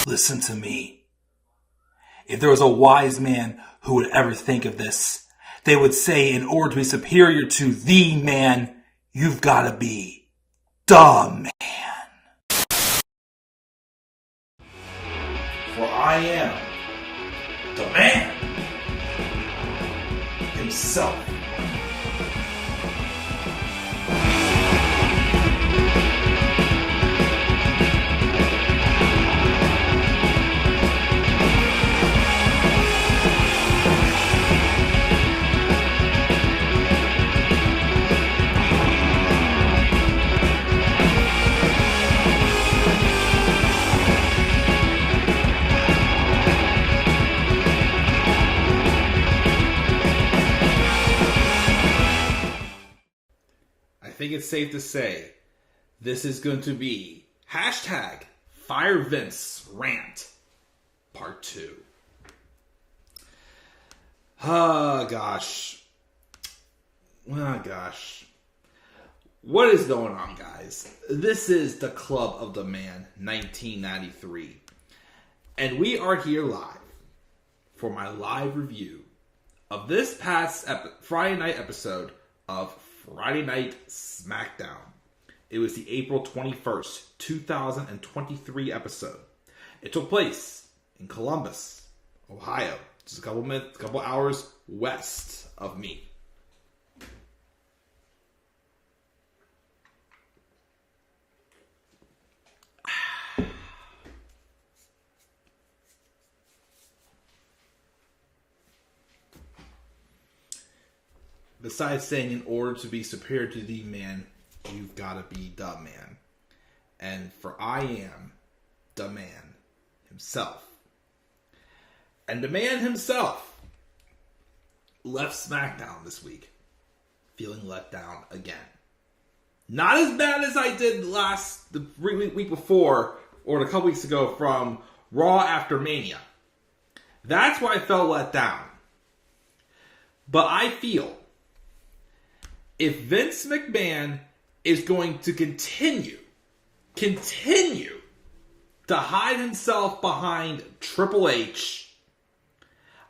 Listen to me. If there was a wise man who would ever think of this, they would say in order to be superior to the man, you've got to be the man. For I am the man himself. I think it's safe to say this is going to be hashtag Fire Vince Rant Part 2. Oh, gosh. Oh, gosh. What is going on, guys? This is the Club of the Man 1993. And we are here live for my live review of this past Friday night episode of Friday Night SmackDown. It was the April 21st, 2023 episode. It took place in Columbus, Ohio, just a couple hours west of me. Besides saying in order to be superior to the man, you've got to be the man. And for I am the man himself. And the man himself left SmackDown this week feeling let down again. Not as bad as I did the week before or a couple weeks ago from Raw after Mania. That's why I felt let down. But I feel if Vince McMahon is going to continue to hide himself behind Triple H,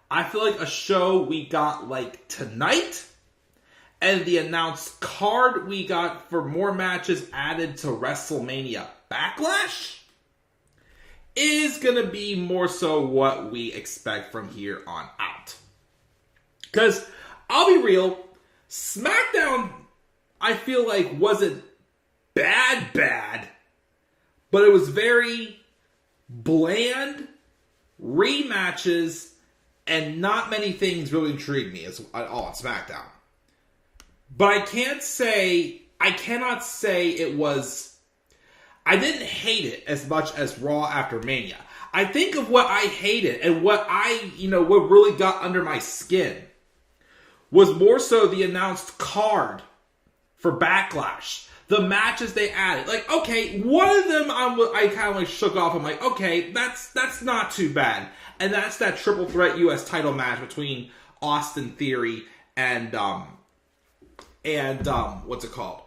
I feel like a show we got like tonight and the announced card we got for more matches added to WrestleMania Backlash is going to be more so what we expect from here on out. Because, I'll be real, SmackDown, I feel like, wasn't bad, but it was very bland, rematches, and not many things really intrigued me at all on SmackDown. But I cannot say it was, I didn't hate it as much as Raw after Mania. I think of what I hated and what what really got under my skin was more so the announced card for Backlash. The matches they added. Like, okay, one of them I kind of like shook off. I'm like, okay, that's not too bad. And that's that triple threat US title match between Austin Theory and what's it called?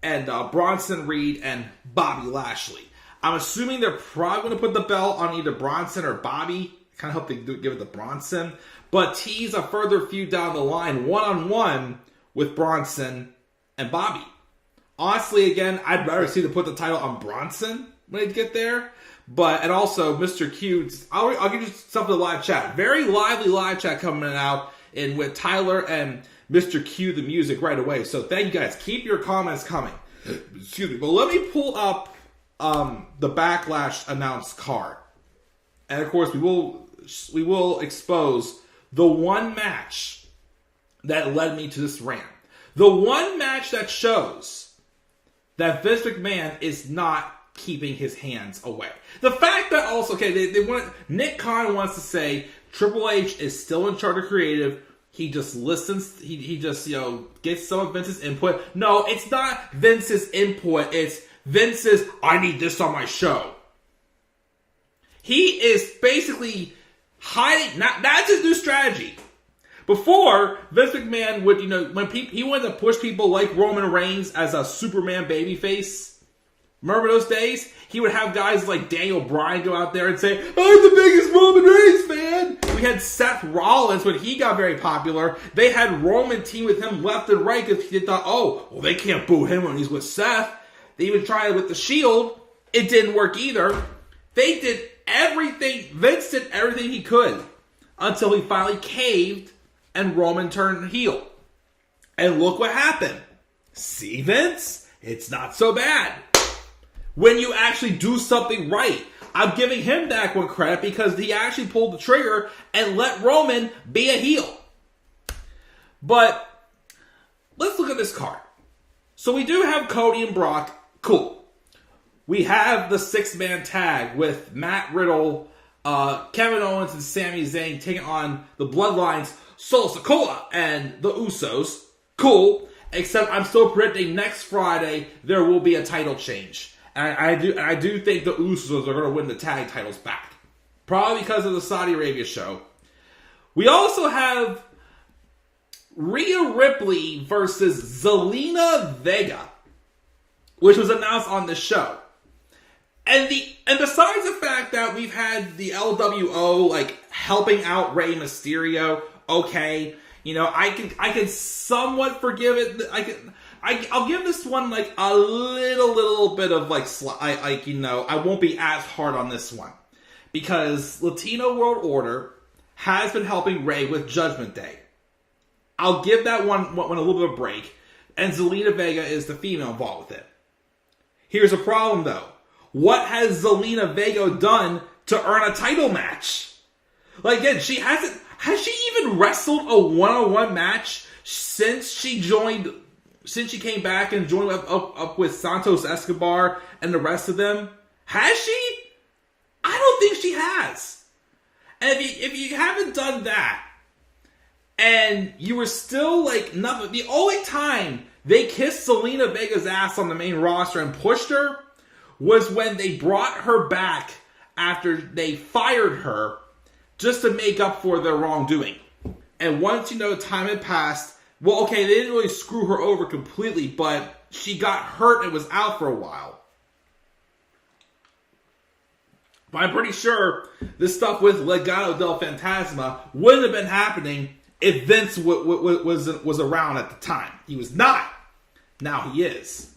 And Bronson Reed and Bobby Lashley. I'm assuming they're probably going to put the belt on either Bronson or Bobby. I kind of hope they give it to Bronson. But tease a further feud down the line, one-on-one with Bronson and Bobby. Honestly, again, I'd rather see them put the title on Bronson when they get there. And also, Mr. Q, I'll give you something to live chat. Very lively live chat coming out with Tyler and Mr. Q, the music right away. So thank you guys. Keep your comments coming. Excuse me. But let me pull up the Backlash announced card. And of course, we will expose the one match that led me to this rant. The one match that shows that Vince McMahon is not keeping his hands away. The fact that also, okay, they want Nick Khan wants to say Triple H is still in charge of creative. He just listens. He just gets some of Vince's input. No, it's not Vince's input. It's Vince's. I need this on my show. He is basically hiding. That's his new strategy. Before, Vince McMahon would, when he wanted to push people like Roman Reigns as a Superman babyface, Remember those days? He would have guys like Daniel Bryan go out there and say, I'm the biggest Roman Reigns fan. We had Seth Rollins when he got very popular. They had Roman team with him left and right because they thought, oh, well, they can't boo him when he's with Seth. They even tried it with the Shield. It didn't work either. They did everything. Vince did everything he could until he finally caved and Roman turned heel. And look what happened. See, Vince? It's not so bad. When you actually do something right. I'm giving him that one credit because he actually pulled the trigger and let Roman be a heel. But let's look at this card. So we do have Cody and Brock. Cool. We have the 6-man tag with Matt Riddle, Kevin Owens, and Sami Zayn taking on the Bloodlines, Solo Sikoa, and the Usos. Cool. Except I'm still predicting next Friday there will be a title change. And I do think the Usos are going to win the tag titles back. Probably because of the Saudi Arabia show. We also have Rhea Ripley versus Zelina Vega, which was announced on the show. And besides the fact that we've had the LWO like helping out Rey Mysterio, okay, you know, I can somewhat forgive it. I'll give this one like a little bit of like you know, I won't be as hard on this one because Latino World Order has been helping Rey with Judgment Day. I'll give that one a little bit of a break, and Zelina Vega is the female involved with it. Here's a problem though. What has Zelina Vega done to earn a title match? Like again, has she even wrestled a one-on-one match since she came back and joined up with Santos Escobar and the rest of them? Has she? I don't think she has. And if you haven't done that, and you were still like nothing, the only time they kissed Zelina Vega's ass on the main roster and pushed her was when they brought her back after they fired her just to make up for their wrongdoing. And once, you know, time had passed, well, okay, they didn't really screw her over completely, but she got hurt and was out for a while. But I'm pretty sure this stuff with Legado del Fantasma wouldn't have been happening if Vince was around at the time. He was not. Now he is.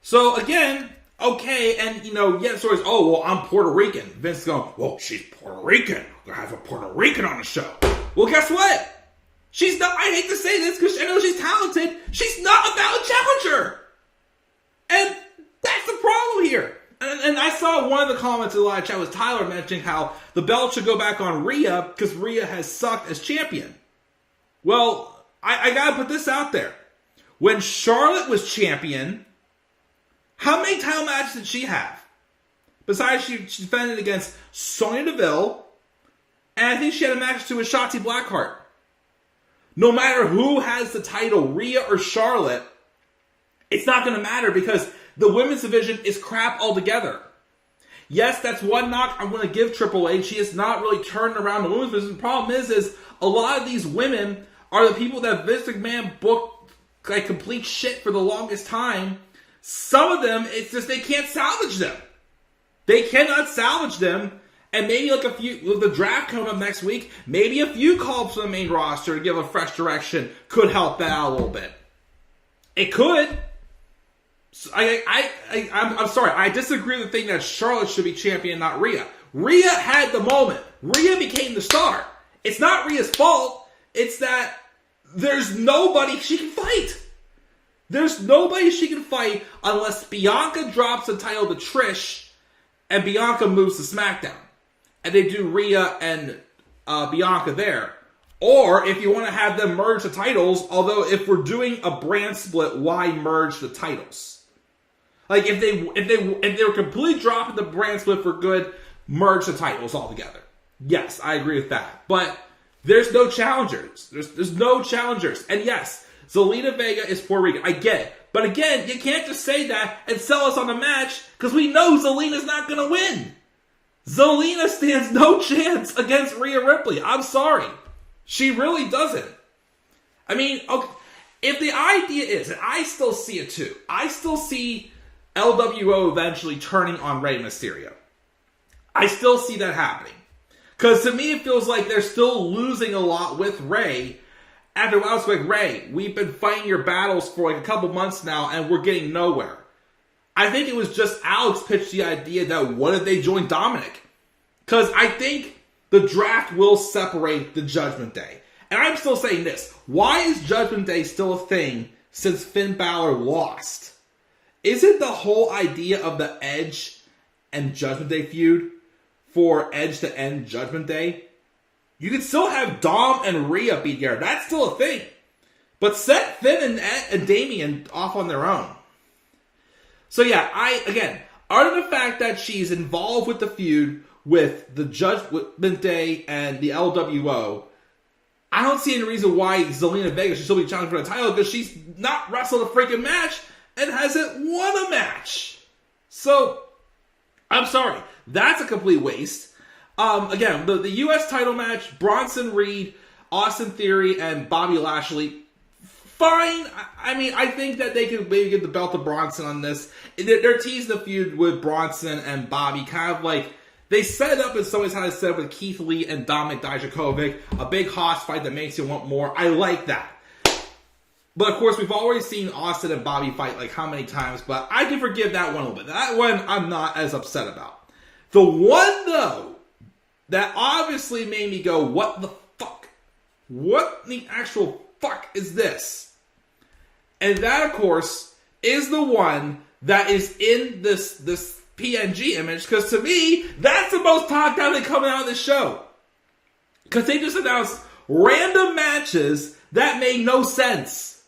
So again, okay, and you know, yeah, stories, oh, well, I'm Puerto Rican. Vince is going, well, she's Puerto Rican. We're going to have a Puerto Rican on the show. Well, guess what? She's not, I hate to say this because I know she's talented. She's not a valid challenger. And that's the problem here. And I saw one of the comments in the live chat was Tyler mentioning how the belt should go back on Rhea because Rhea has sucked as champion. Well, I gotta put this out there. When Charlotte was champion, how many title matches did she have? Besides, she defended against Sonya Deville, and I think she had a match too with Shotzi Blackheart. No matter who has the title, Rhea or Charlotte, it's not going to matter because the women's division is crap altogether. Yes, that's one knock I'm going to give Triple H. She has not really turned around the women's business. The problem is a lot of these women are the people that Vince McMahon booked like complete shit for the longest time. Some of them, it's just they can't salvage them. They cannot salvage them. And maybe like a few, with the draft coming up next week, maybe a few calls from the main roster to give a fresh direction could help that out a little bit. It could. I'm sorry. I disagree with the thing that Charlotte should be champion, not Rhea. Rhea had the moment. Rhea became the star. It's not Rhea's fault. It's that there's nobody she can fight. There's nobody she can fight unless Bianca drops the title to Trish and Bianca moves to SmackDown. And they do Rhea and Bianca there. Or if you want to have them merge the titles, although if we're doing a brand split, why merge the titles? Like if they were completely dropping the brand split for good, merge the titles altogether. Yes, I agree with that. But there's no challengers. There's no challengers. And yes, Zelina Vega is Puerto Rican. I get it. But again, you can't just say that and sell us on the match because we know Zelina's not going to win. Zelina stands no chance against Rhea Ripley. I'm sorry. She really doesn't. I mean, okay, if the idea is, and I still see it too, I still see LWO eventually turning on Rey Mysterio. I still see that happening. Because to me, it feels like they're still losing a lot with Rey. After a while, it's like, Rey, we've been fighting your battles for like a couple months now, and we're getting nowhere. I think it was just Alex pitched the idea that what if they join Dominic? Because I think the draft will separate the Judgment Day. And I'm still saying this. Why is Judgment Day still a thing since Finn Balor lost? Isn't the whole idea of the Edge and Judgment Day feud for Edge to end Judgment Day? You can still have Dom and Rhea be together. That's still a thing. But set Finn and Damian off on their own. So yeah, other than the fact that she's involved with the feud with the Judgment Day and the LWO, I don't see any reason why Zelina Vega should still be challenging for the title because she's not wrestled a freaking match and hasn't won a match. So, I'm sorry. That's a complete waste. Again, the U.S. title match, Bronson Reed, Austin Theory, and Bobby Lashley, fine. I mean, I think that they could maybe get the belt to Bronson on this. They're teasing the feud with Bronson and Bobby, kind of like, they set it up in some ways how they set it up with Keith Lee and Dominic Dijakovic, a big hoss fight that makes you want more. I like that. But of course, we've already seen Austin and Bobby fight like how many times, but I can forgive that one a little bit. That one I'm not as upset about. The one, though, that obviously made me go, what the fuck? What the actual fuck is this? And that, of course, is the one that is in this PNG image, because to me, that's the most talked about thing coming out of this show. Because they just announced random matches that made no sense.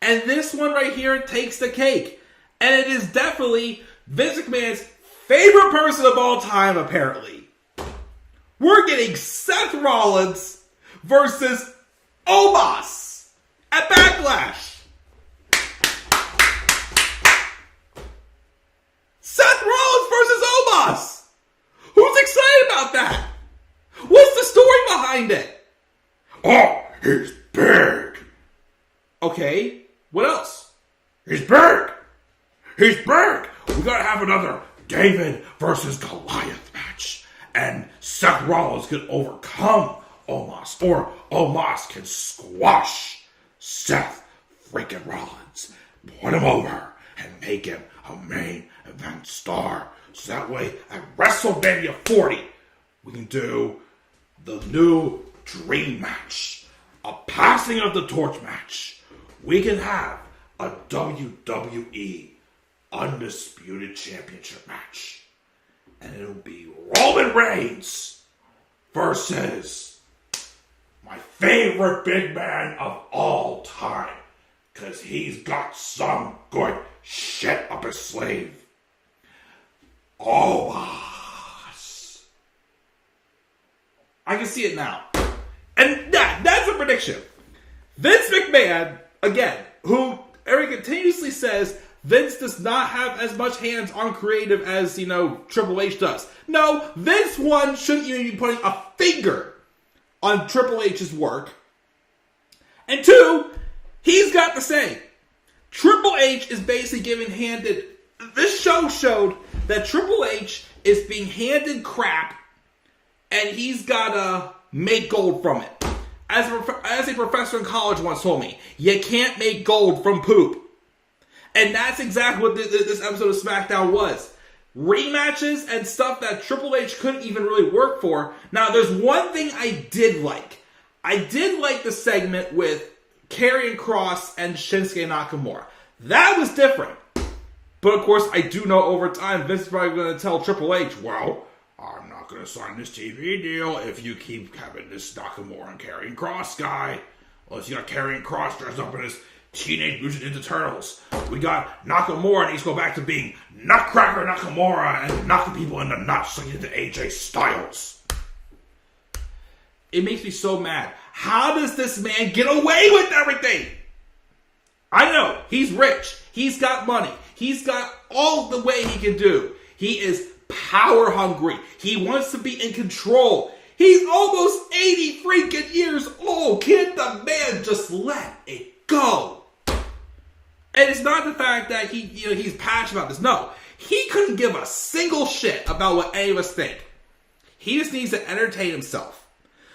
And this one right here takes the cake. And it is definitely Vince McMahon's favorite person of all time, apparently. We're getting Seth Rollins versus Omos at Backlash. Seth Rollins versus Omos. Who's excited about that? What's the story behind it? Oh, he's big. Okay, what else? He's big. He's big. We gotta have another David versus Goliath match. And Seth Rollins can overcome Omos. Or Omos can squash Seth freaking Rollins. Put him over and make him a main event star. So that way, at WrestleMania 40, we can do the new dream match. A passing of the torch match. We can have a WWE Undisputed Championship match. And it'll be Roman Reigns versus my favorite big man of all time. Because he's got some good shit up his sleeve. Omos. I can see it now. And that's a prediction. Vince McMahon, again, who Eric continuously says Vince does not have as much hands on creative as, Triple H does. No, Vince, one, shouldn't even be putting a finger on Triple H's work. And two, he's got to say, Triple H is basically handed. This show showed that Triple H is being handed crap, and he's got to make gold from it. As a professor in college once told me, you can't make gold from poop. And that's exactly what this episode of SmackDown was. Rematches and stuff that Triple H couldn't even really work for. Now, there's one thing I did like. I did like the segment with Karrion Kross and Shinsuke Nakamura. That was different. But of course, I do know over time, Vince is probably going to tell Triple H, well, I'm not going to sign this TV deal if you keep having this Nakamura and Karrion Kross guy. Unless you got Karrion Kross dressed up in his Teenage Mutant Ninja Turtles. We got Nakamura and he's go back to being Nutcracker Nakamura and knocking people in the nuts like he did to AJ Styles. It makes me so mad. How does this man get away with everything? I know, he's rich. He's got money. He's got all the way he can do. He is power hungry. He wants to be in control. He's almost 80 freaking years old. Can the man just let it go? And it's not the fact that he's passionate about this. No, he couldn't give a single shit about what any of us think. He just needs to entertain himself.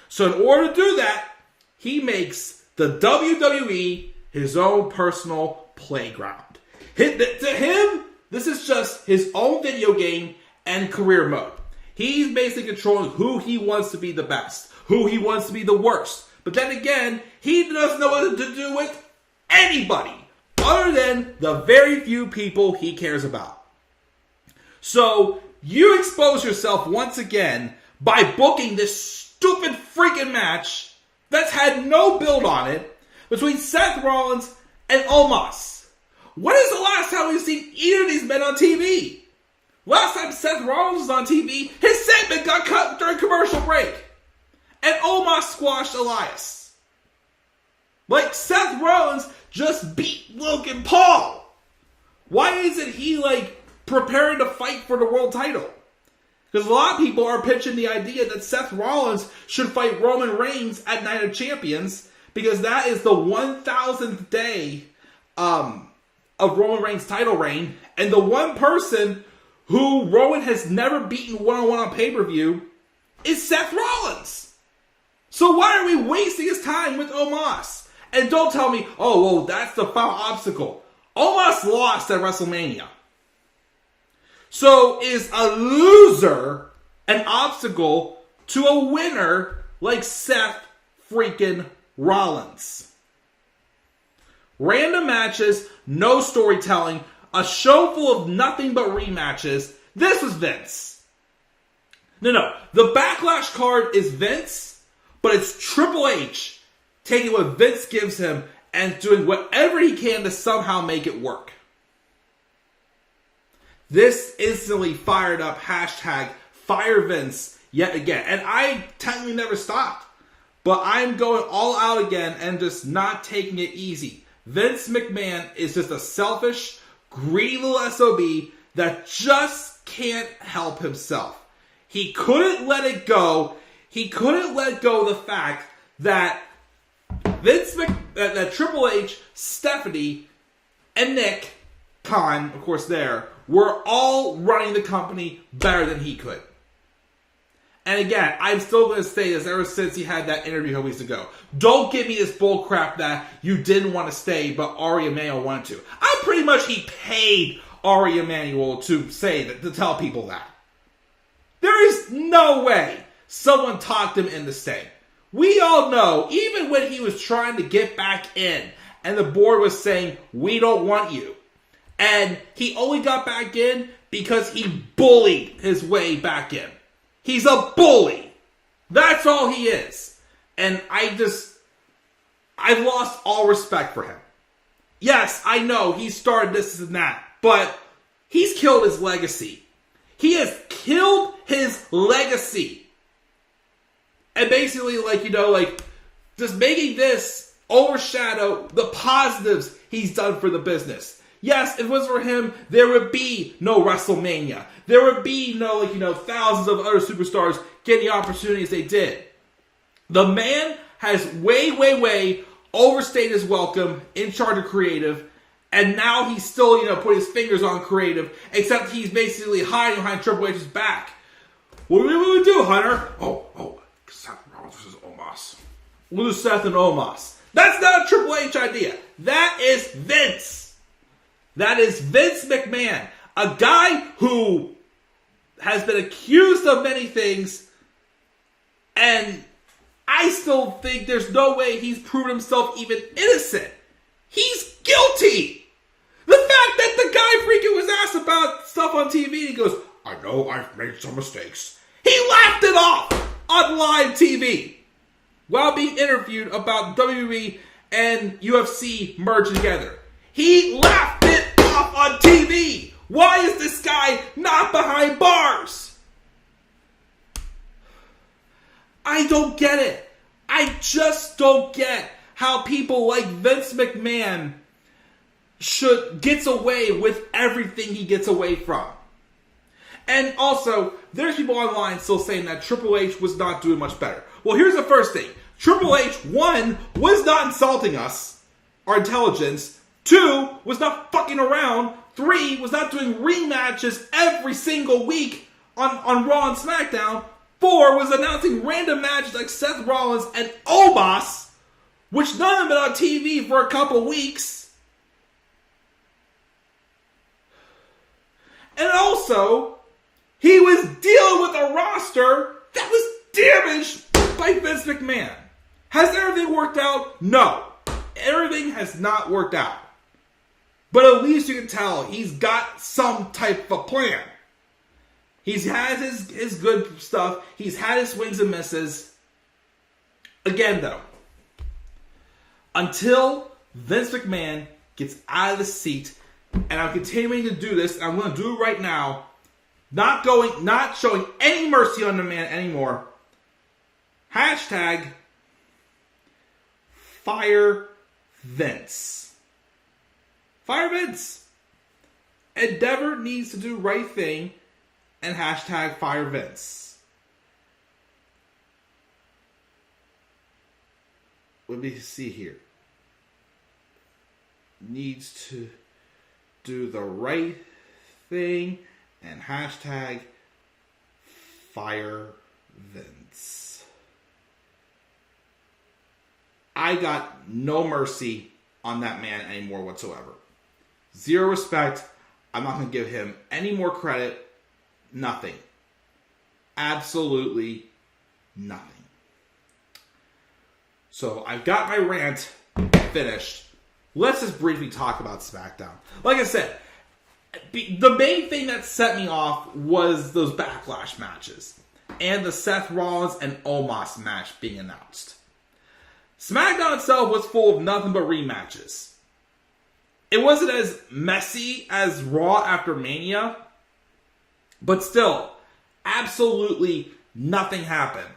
So in order to do that, he makes the WWE his own personal playground. To him, this is just his own video game and career mode. He's basically controlling who he wants to be the best, who he wants to be the worst. But then again, he doesn't know what to do with anybody other than the very few people he cares about. So you expose yourself once again by booking this stupid freaking match that's had no build on it between Seth Rollins and Omos. When is the last time we've seen either of these men on TV? Last time Seth Rollins was on TV, his segment got cut during commercial break. And Omos squashed Elias. Like, Seth Rollins just beat Logan Paul. Why isn't he, preparing to fight for the world title? Because a lot of people are pitching the idea that Seth Rollins should fight Roman Reigns at Night of Champions, because that is the 1,000th day of Roman Reigns' title reign, and the one person who Roman has never beaten one-on-one on pay-per-view is Seth Rollins. So why are we wasting his time with Omos? And don't tell me, oh, well, that's the final obstacle. Omos lost at WrestleMania. So is a loser an obstacle to a winner like Seth freaking Rollins? Random matches, no storytelling, a show full of nothing but rematches. This was Vince. No. The Backlash card is Vince, but it's Triple H taking what Vince gives him and doing whatever he can to somehow make it work. This instantly fired up hashtag Fire Vince yet again. And I technically never stopped. But I'm going all out again and just not taking it easy. Vince McMahon is just a selfish, greedy little SOB that just can't help himself. He couldn't let it go. He couldn't let go of the fact that that Triple H, Stephanie, and Nick Khan, of course were all running the company better than he could. And again, I'm still going to say this ever since he had that interview a couple weeks ago. Don't give me this bullcrap that you didn't want to stay, but Ari Emanuel wanted to. I'm pretty much, he paid Ari Emanuel to say that, to tell people that. There is no way someone talked him into staying. We all know, even when he was trying to get back in, and the board was saying, we don't want you. And he only got back in because he bullied his way back in. He's a bully. That's all he is. And I've lost all respect for him. Yes, I know he started this and that, but he's killed his legacy. He has killed his legacy. And basically, just making this overshadow the positives he's done for the business. Yes, if it was for him, there would be no WrestleMania. There would be no, thousands of other superstars getting the opportunities they did. The man has way overstayed his welcome in charge of creative, and now he's still, putting his fingers on creative, except he's basically hiding behind Triple H's back. What do we do, Hunter? Oh, Seth Rollins versus Omos. We'll do Seth and Omos. That's not a Triple H idea. That is Vince. That is Vince McMahon, a guy who has been accused of many things, and I still think there's no way he's proven himself even innocent. He's guilty. The fact that the guy freaking was asked about stuff on TV, and he goes, I know I've made some mistakes. He laughed it off on live TV while being interviewed about WWE and UFC merged together. He laughed it off on TV. Why is this guy not behind bars? I don't get it. I just don't get how people like Vince McMahon gets away with everything he gets away from. And also, there's people online still saying that Triple H was not doing much better. Well, here's the first thing. Triple H, one, was not insulting us, our intelligence, 2 was not fucking around. 3 was not doing rematches every single week on Raw and SmackDown. 4 was announcing random matches like Seth Rollins and Omos, which none of them been on TV for a couple weeks. And also, he was dealing with a roster that was damaged by Vince McMahon. Has everything worked out? No. Everything has not worked out. But at least you can tell he's got some type of plan. He's had his good stuff. He's had his swings and misses. Again, though, until Vince McMahon gets out of the seat, and I'm continuing to do this, and I'm going to do it right now, not showing any mercy on the man anymore. Hashtag fire Vince. Fire Vince. Endeavor needs to do right thing, and hashtag fire Vince. Let me see here. Needs to do the right thing, and hashtag fire Vince. I got no mercy on that man anymore whatsoever. Zero respect. I'm not going to give him any more credit. Nothing. Absolutely nothing. So I've got my rant finished. Let's just briefly talk about SmackDown. Like I said, the main thing that set me off was those Backlash matches and the Seth Rollins and Omos match being announced. SmackDown itself was full of nothing but rematches. It wasn't as messy as Raw after Mania, but still, absolutely nothing happened.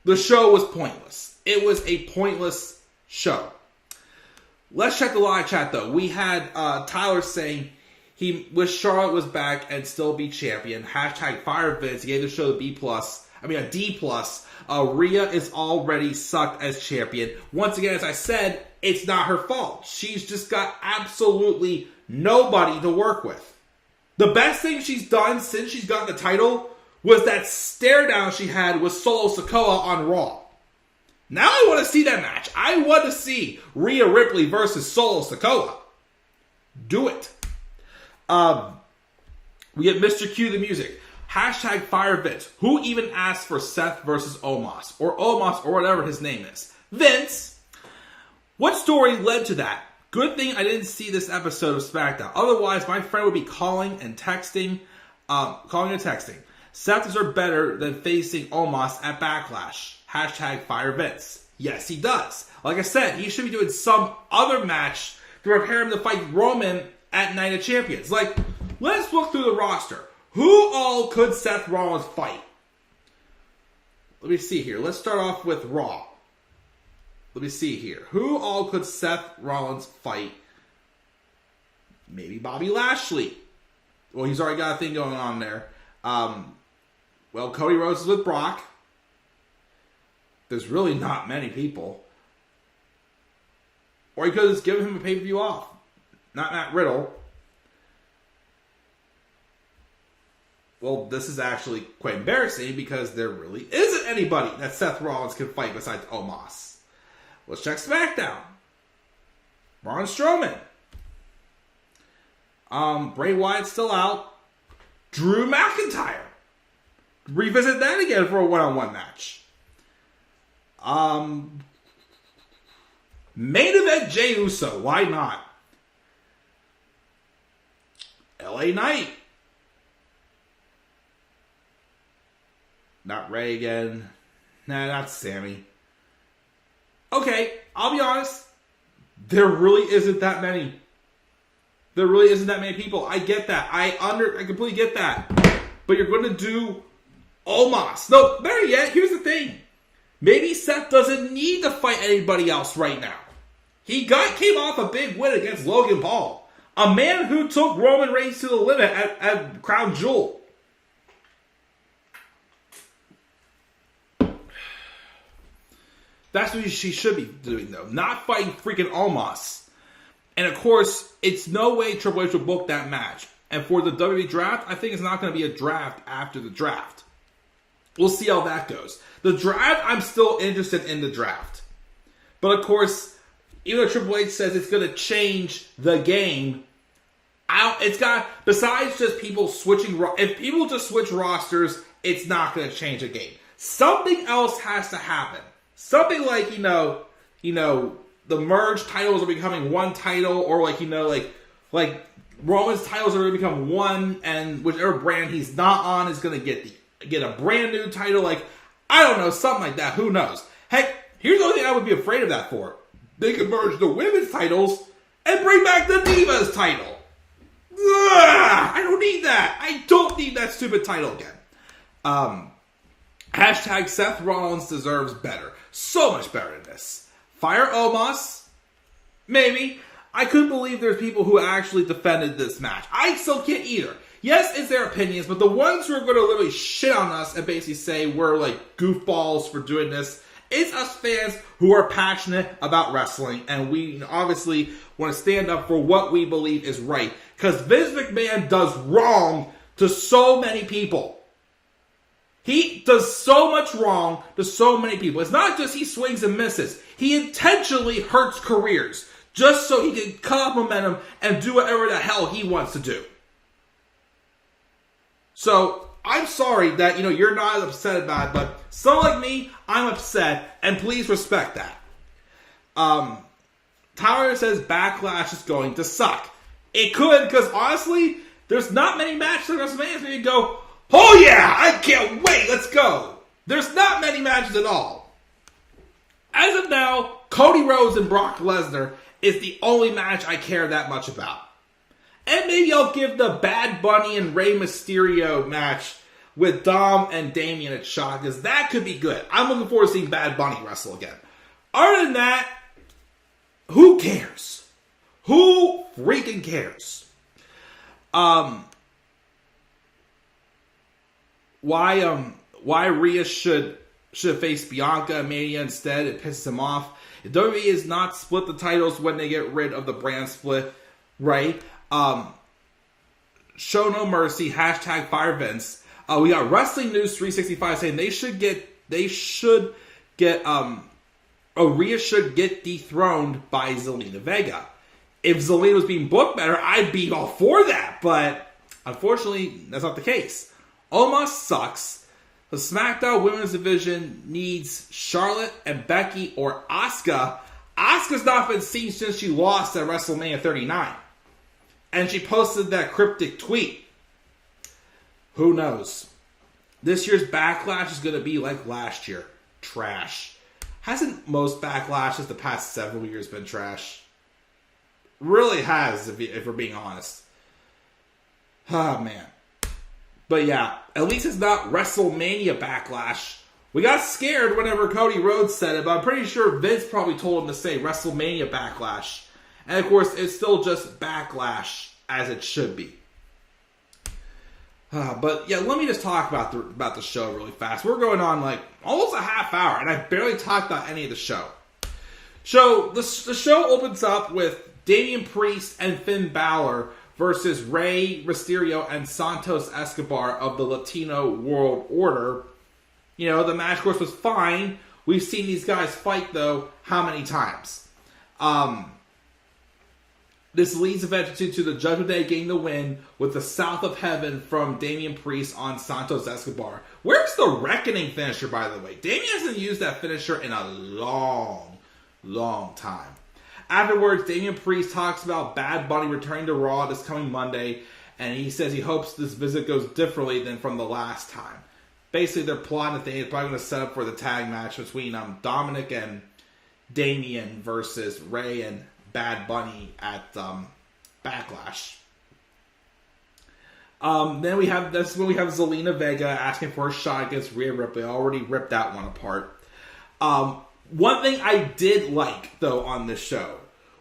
The show was pointless. It was a pointless show. Let's check the live chat, though. We had Tyler saying he wish Charlotte was back and still be champion. Hashtag fire Vince. He gave the show a D+. Rhea is already sucked as champion. Once again, as I said, it's not her fault. She's just got absolutely nobody to work with. The best thing she's done since she's gotten the title was that stare down she had with Solo Sikoa on Raw. Now I want to see that match. I want to see Rhea Ripley versus Solo Sikoa. Do it. We get Mr. Q the music. Hashtag fire Vince. Who even asked for Seth versus Omos? Or Omos or whatever his name is. Vince. What story led to that? Good thing I didn't see this episode of SmackDown. Otherwise, my friend would be calling and texting. Seth deserves better than facing Omos at Backlash. Hashtag fire Vince. Yes, he does. Like I said, he should be doing some other match to prepare him to fight Roman at Night of Champions. Like, let's look through the roster. Who all could Seth Rollins fight? Let me see here. Let's start off with Raw. Let me see here. Who all could Seth Rollins fight? Maybe Bobby Lashley. Well, he's already got a thing going on there. Cody Rhodes is with Brock. There's really not many people. Or he could have just given him a pay-per-view off. Not Matt Riddle. Well, this is actually quite embarrassing because there really isn't anybody that Seth Rollins can fight besides Omos. Let's check SmackDown. Braun Strowman. Bray Wyatt's still out. Drew McIntyre. Revisit that again for a one-on-one match. Main event Jey Uso. Why not? LA Knight. Not Ray again. Nah, not Sammy. Okay, I'll be honest. There really isn't that many. There really isn't that many people. I get that. I completely get that. But you're going to do Omos. No, better yet, here's the thing. Maybe Seth doesn't need to fight anybody else right now. He came off a big win against Logan Paul. A man who took Roman Reigns to the limit at Crown Jewel. That's what she should be doing, though. Not fighting freaking Omos. And of course, it's no way Triple H will book that match. And for the WWE draft, I think it's not going to be a draft after the draft. We'll see how that goes. The draft, I'm still interested in the draft. But of course, even though Triple H says it's going to change the game, it's got, besides just people switching, if people just switch rosters, it's not going to change the game. Something else has to happen. Something like, the merged titles are becoming one title, or like Roman's titles are going to become one, and whichever brand he's not on is going to get a brand new title. Like, I don't know, something like that. Who knows? Heck, here's the only thing I would be afraid of that for. They could merge the women's titles and bring back the Divas title. Ugh, I don't need that. I don't need that stupid title again. Hashtag Seth Rollins deserves better. So much better than this. Fire Omos? Maybe. I couldn't believe there's people who actually defended this match. I still can't either. Yes, it's their opinions, but the ones who are going to literally shit on us and basically say we're like goofballs for doing this, it's us fans who are passionate about wrestling, and we obviously want to stand up for what we believe is right. Because Vince McMahon does wrong to so many people. He does so much wrong to so many people. It's not just he swings and misses. He intentionally hurts careers just so he can cut off momentum and do whatever the hell he wants to do. So, I'm sorry that, you're not upset about it, but someone like me, I'm upset, and please respect that. Tyler says Backlash is going to suck. It could, because honestly, there's not many matches at WrestleMania where you go, oh yeah, I can't wait, let's go. There's not many matches at all. As of now, Cody Rhodes and Brock Lesnar is the only match I care that much about. And maybe I'll give the Bad Bunny and Rey Mysterio match with Dom and Damian a shot, because that could be good. I'm looking forward to seeing Bad Bunny wrestle again. Other than that, who cares? Who freaking cares? Why Rhea should face Bianca and Mania instead? It pisses him off. If WWE is not split the titles when they get rid of the brand split, right? Show no mercy. Hashtag fire Vince. We got Wrestling News 365 saying Rhea should get dethroned by Zelina Vega. If Zelina was being booked better, I'd be all for that. But unfortunately, that's not the case. Omos sucks. The SmackDown Women's Division needs Charlotte and Becky or Asuka. Asuka's not been seen since she lost at WrestleMania 39. And she posted that cryptic tweet. Who knows? This year's Backlash is going to be like last year. Trash. Hasn't most Backlashes the past several years been trash? Really has, if we're being honest. Oh, man. But yeah, at least it's not WrestleMania Backlash. We got scared whenever Cody Rhodes said it, but I'm pretty sure Vince probably told him to say WrestleMania Backlash. And of course, it's still just Backlash, as it should be. But yeah, let me just talk about the show really fast. We're going on like almost a half hour, and I barely talked about any of the show. So the show opens up with Damian Priest and Finn Balor versus Rey Mysterio and Santos Escobar of the Latino World Order. The match, of course, was fine. We've seen these guys fight, though, how many times? This leads eventually to the Judgment Day getting the win with the South of Heaven from Damian Priest on Santos Escobar. Where's the Reckoning finisher, by the way? Damian hasn't used that finisher in a long, long time. Afterwards, Damian Priest talks about Bad Bunny returning to Raw this coming Monday, and he says he hopes this visit goes differently than from the last time. Basically, they're plotting a thing. It's probably going to set up for the tag match between Dominic and Damian versus Rey and Bad Bunny at Backlash. Then that's when we have Zelina Vega asking for a shot against Rhea Ripley. I already ripped that one apart. One thing I did like, though, on this show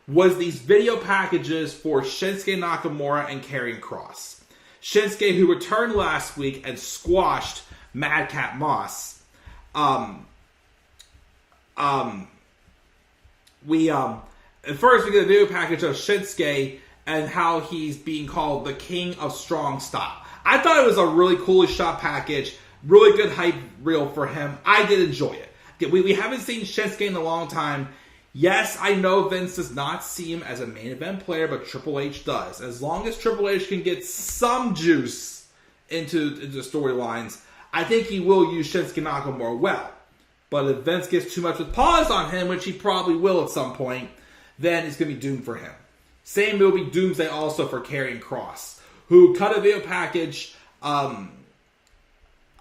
was these video packages for Shinsuke Nakamura and Karrion Kross. Shinsuke, who returned last week and squashed Madcap Moss. At first, we get a video package of Shinsuke and how he's being called the King of Strong Style. I thought it was a really coolly shot package, really good hype reel for him. I did enjoy it. We haven't seen Shinsuke in a long time. Yes, I know Vince does not see him as a main event player, but Triple H does. As long as Triple H can get some juice into storylines, I think he will use Shinsuke Nakamura well. But if Vince gets too much with paws on him, which he probably will at some point, then it's going to be doomed for him. Same will be doomsday also for Karrion Kross, who cut a video package and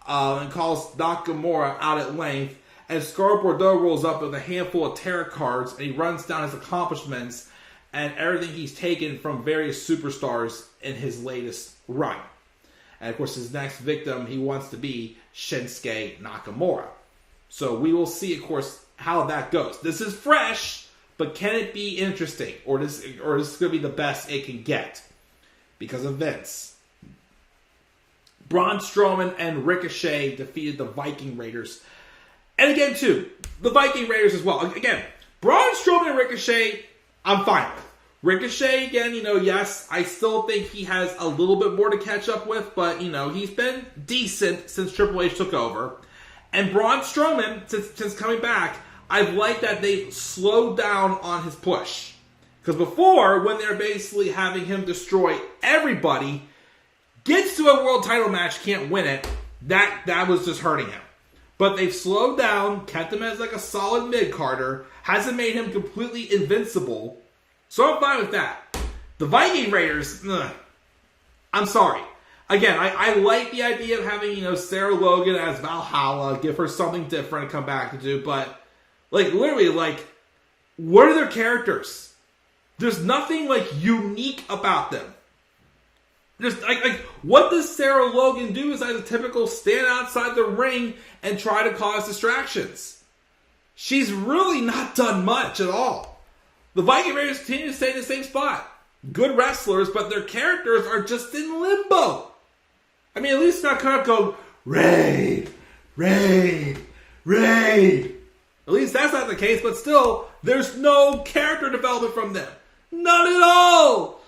calls Nakamura out at length, and Scarlett Bordeaux rolls up with a handful of tarot cards, and he runs down his accomplishments and everything he's taken from various superstars in his latest run. And of course, his next victim, he wants to be Shinsuke Nakamura. So we will see, of course, how that goes. This is fresh, but can it be interesting? Or is this going to be the best it can get? Because of Vince. Braun Strowman and Ricochet defeated the Viking Raiders. And again, too, the Viking Raiders as well. Again, Braun Strowman and Ricochet, I'm fine with. Ricochet, again, yes, I still think he has a little bit more to catch up with, but, he's been decent since Triple H took over. And Braun Strowman, since coming back, I've liked that they slowed down on his push. Because before, when they're basically having him destroy everybody, gets to a world title match, can't win it, that was just hurting him. But they've slowed down, kept him as like a solid mid-carder, hasn't made him completely invincible. So I'm fine with that. The Viking Raiders, I'm sorry. Again, I like the idea of having, Sarah Logan as Valhalla, give her something different to come back to do, but, literally, what are their characters? There's nothing, unique about them. Just, what does Sarah Logan do as a typical stand outside the ring and try to cause distractions? She's really not done much at all. The Viking Raiders continue to stay in the same spot. Good wrestlers, but their characters are just in limbo. I mean, at least not kind of go, Raid. At least that's not the case, but still, there's no character development from them. None at all.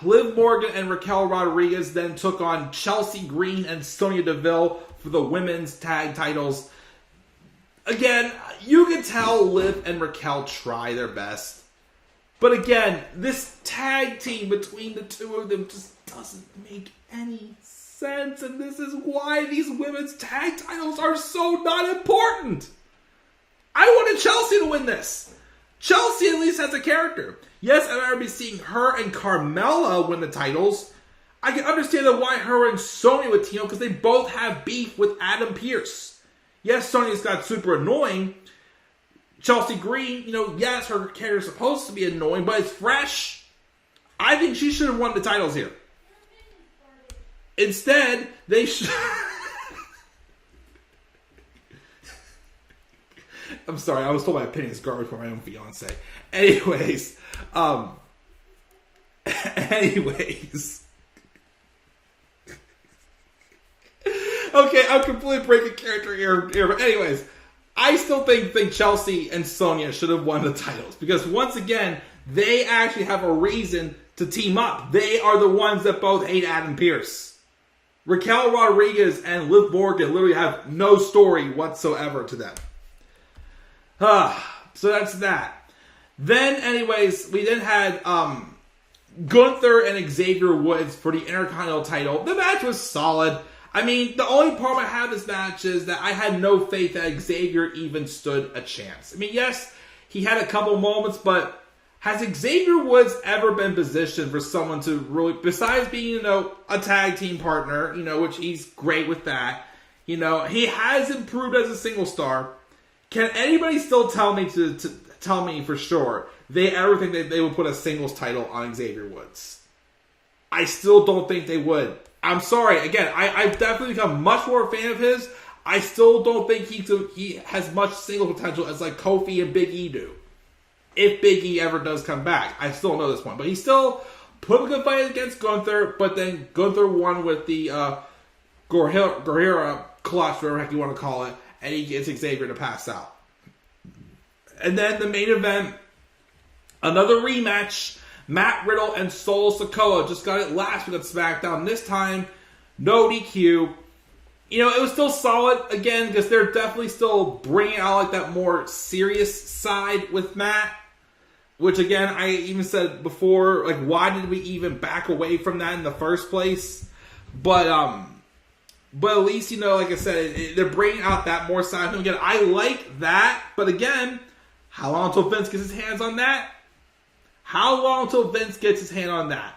Liv Morgan and Raquel Rodriguez then took on Chelsea Green and Sonya Deville for the women's tag titles. Again, you can tell Liv and Raquel try their best. But again, this tag team between the two of them just doesn't make any sense. And this is why these women's tag titles are so not important. I wanted Chelsea to win this. Chelsea at least has a character. Yes, I'd rather be seeing her and Carmella win the titles. I can understand why her and Sonya would team up because they both have beef with Adam Pearce. Yes, Sonya's got super annoying. Chelsea Green, yes, her character's supposed to be annoying, but it's fresh. I think she should have won the titles here. Instead, they should... I'm sorry, I was told my opinion is garbage for my own fiance. Anyways. Okay, I'm completely breaking character here, but anyways, I still think Chelsea and Sonya should have won the titles because once again, they actually have a reason to team up. They are the ones that both hate Adam Pearce. Raquel Rodriguez and Liv Morgan literally have no story whatsoever to them. So that's that. Then, anyways, we then had Gunther and Xavier Woods for the Intercontinental title. The match was solid. I mean, the only problem I have this match is that I had no faith that Xavier even stood a chance. I mean, yes, he had a couple moments, but has Xavier Woods ever been positioned for someone to really, besides being, a tag team partner, which he's great with that, he has improved as a single star. Can anybody still tell me to tell me for sure they ever think that they would put a singles title on Xavier Woods? I still don't think they would. I'm sorry. Again, I've definitely become much more a fan of his. I still don't think he has much single potential as like Kofi and Big E do. If Big E ever does come back. I still don't know this point. But he still put a good fight against Gunther, but then Gunther won with the Gorilla clutch, whatever the heck you want to call it, and he gets Xavier to pass out. And then the main event, another rematch. Matt Riddle and Solo Sikoa just got it last week on SmackDown. This time, no DQ. You know, it was still solid, again, because they're definitely still bringing out like that more serious side with Matt. Which, again, I even said before, like, why did we even back away from that in the first place? But at least, you know, like I said, they're bringing out that more side. Again, I like that, but again, how long until Vince gets his hands on that? How long until Vince gets his hand on that?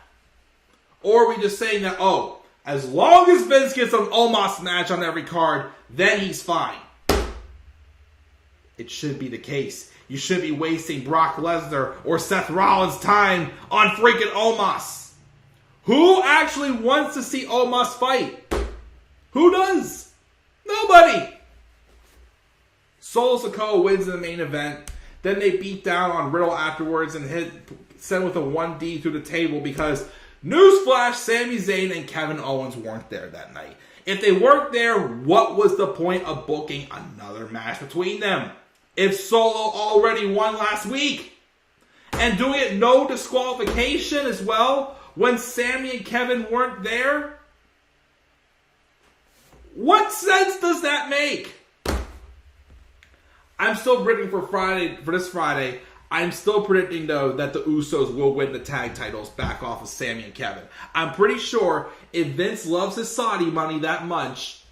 Or are we just saying that, oh, as long as Vince gets an Omos match on every card, then he's fine? It should be the case. You shouldn't be wasting Brock Lesnar or Seth Rollins' time on freaking Omos. Who actually wants to see Omos fight? Who does? Nobody. Solo Sikoa wins in the main event. Then they beat down on Riddle afterwards and sent with a 1D through the table because, newsflash, Sami Zayn and Kevin Owens weren't there that night. If they weren't there, what was the point of booking another match between them? If Solo already won last week. And doing it no disqualification as well when Sami and Kevin weren't there? What sense does that make? I'm still predicting for this Friday. I'm still predicting, though, that the Usos will win the tag titles back off of Sami and Kevin. I'm pretty sure if Vince loves his Saudi money that much,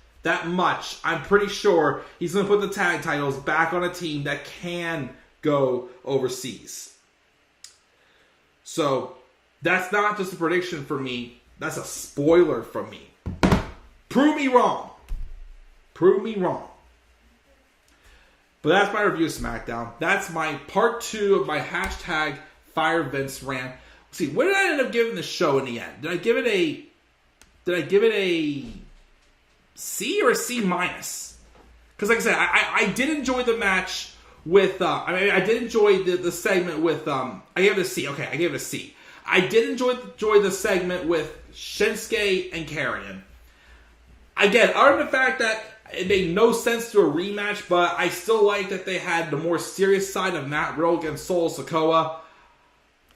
I'm pretty sure he's going to put the tag titles back on a team that can go overseas. So, that's not just a prediction for me. That's a spoiler from me. Prove me wrong. Prove me wrong. But that's my review of SmackDown. That's my part 2 of my hashtag Fire Vince rant. Let's see, what did I end up giving the show in the end? Did I give it a C or a C minus? Because like I said, I did enjoy the match with, I did enjoy the segment with, I gave it a C. Okay, I gave it a C. I did enjoy the segment with Shinsuke and Karrion. Again, other than the fact that it made no sense to a rematch, but I still like that they had the more serious side of Matt Riddle against Solo Sikoa.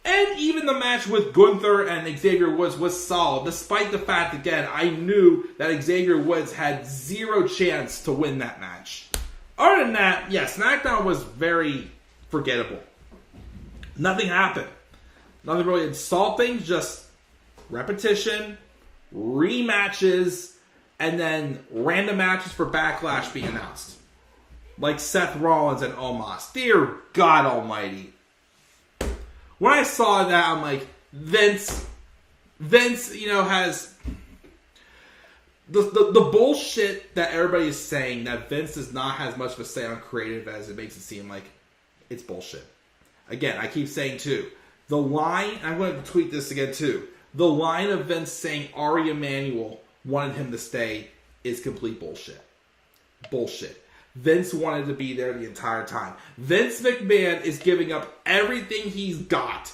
And even the match with Gunther and Xavier Woods was solid, despite the fact, again, I knew that Xavier Woods had zero chance to win that match. Other than that, yeah, SmackDown was very forgettable. Nothing happened. Nothing really insulting, just repetition, rematches, and then random matches for Backlash being announced. Like Seth Rollins and Omos. Dear God Almighty. When I saw that, I'm like, Vince, you know, has the bullshit that everybody is saying that Vince does not have as much of a say on creative as it makes it seem like. It's bullshit. Again, I keep saying too, the line, I'm going to tweet this again too, the line of Vince saying Ari Emanuel wanted him to stay is complete bullshit. Bullshit. Vince wanted to be there the entire time. Vince McMahon is giving up everything he's got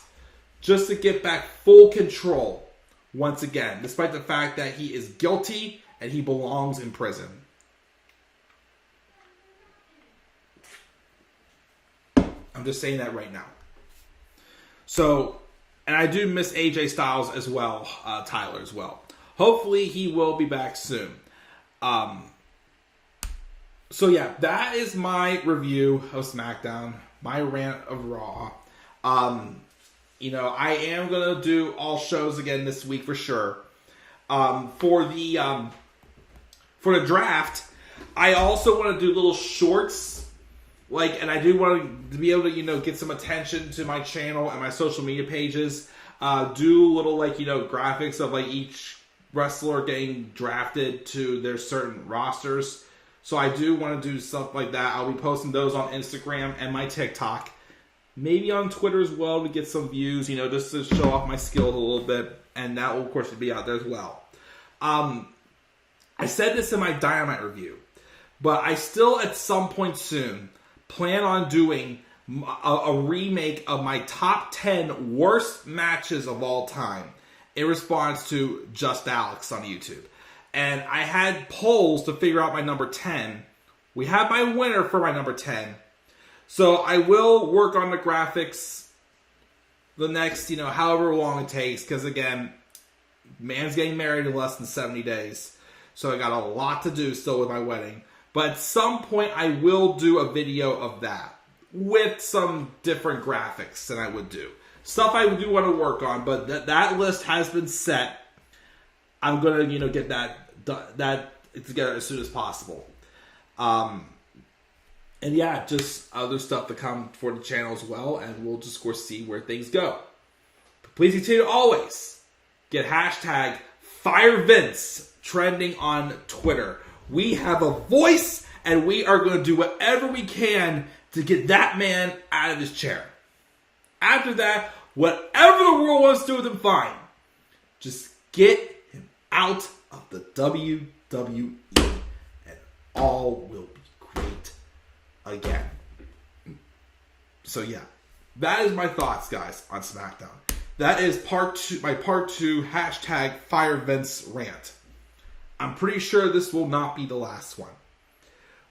just to get back full control once again, despite the fact that he is guilty and he belongs in prison. I'm just saying that right now. So, and I do miss AJ Styles as well, Tyler as well. Hopefully he will be back soon. So yeah, that is my review of SmackDown, my rant of Raw. You know, I am gonna do all shows again this week for sure. For the draft, I also want to do little shorts, and I do want to be able to, you know, get some attention to my channel and my social media pages. Do little graphics of each wrestler getting drafted to their certain rosters. So I do want to do stuff like that. I'll be posting those on Instagram and my TikTok. Maybe on Twitter as well to get some views, you know, just to show off my skills a little bit. And that will, of course, be out there as well. I said this in my Dynamite review, but I still, at some point soon, plan on doing a remake of my top 10 worst matches of all time in response to Just Alex on YouTube. And I had polls to figure out my number 10. We have my winner for my number 10. So I will work on the graphics the next, however long it takes. Because again, man's getting married in less than 70 days. So I got a lot to do still with my wedding. But at some point I will do a video of that with some different graphics than I would do. Stuff I do want to work on, but that list has been set. I'm going to, get that together as soon as possible. And yeah, just other stuff to come for the channel as well, and we'll just, of course, see where things go. But please continue to always get hashtag FireVince trending on Twitter. We have a voice, and we are going to do whatever we can to get that man out of his chair. After that, whatever the world wants to do with him, fine. Just get him out of the WWE, and all will be great again. So yeah, that is my thoughts, guys, on SmackDown. That is my part two hashtag FireVince rant. I'm pretty sure this will not be the last one.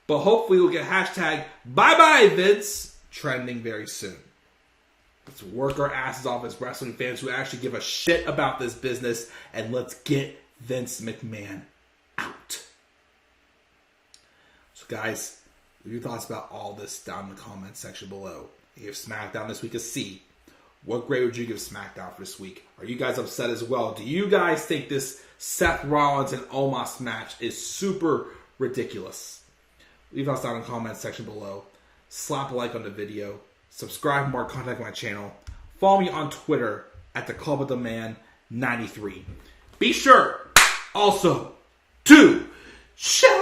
But hopefully we'll get hashtag ByeByeVince trending very soon. Let's work our asses off as wrestling fans who actually give a shit about this business, and let's get Vince McMahon out. So guys, leave your thoughts about all this down in the comments section below. You gave SmackDown this week a C. What grade would you give SmackDown for this week? Are you guys upset as well? Do you guys think this Seth Rollins and Omos match is super ridiculous? Leave us down in the comments section below. Slap a like on the video. Subscribe for more content on my channel. Follow me on Twitter at the Club of the Man 93. Be sure also to shout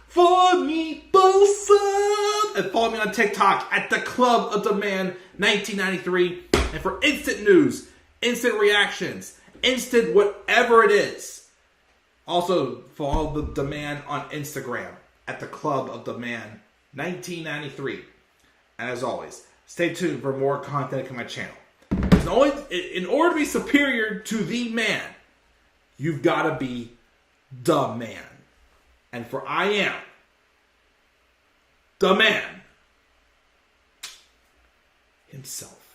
for me Bosa, and follow me on TikTok at the Club of the Man 1993. And for instant news, instant reactions, instant whatever it is, also follow the man on Instagram at the Club of the Man 1993. And as always, stay tuned for more content on my channel. In order to be superior to the man, you've got to be the man. And for I am the man himself.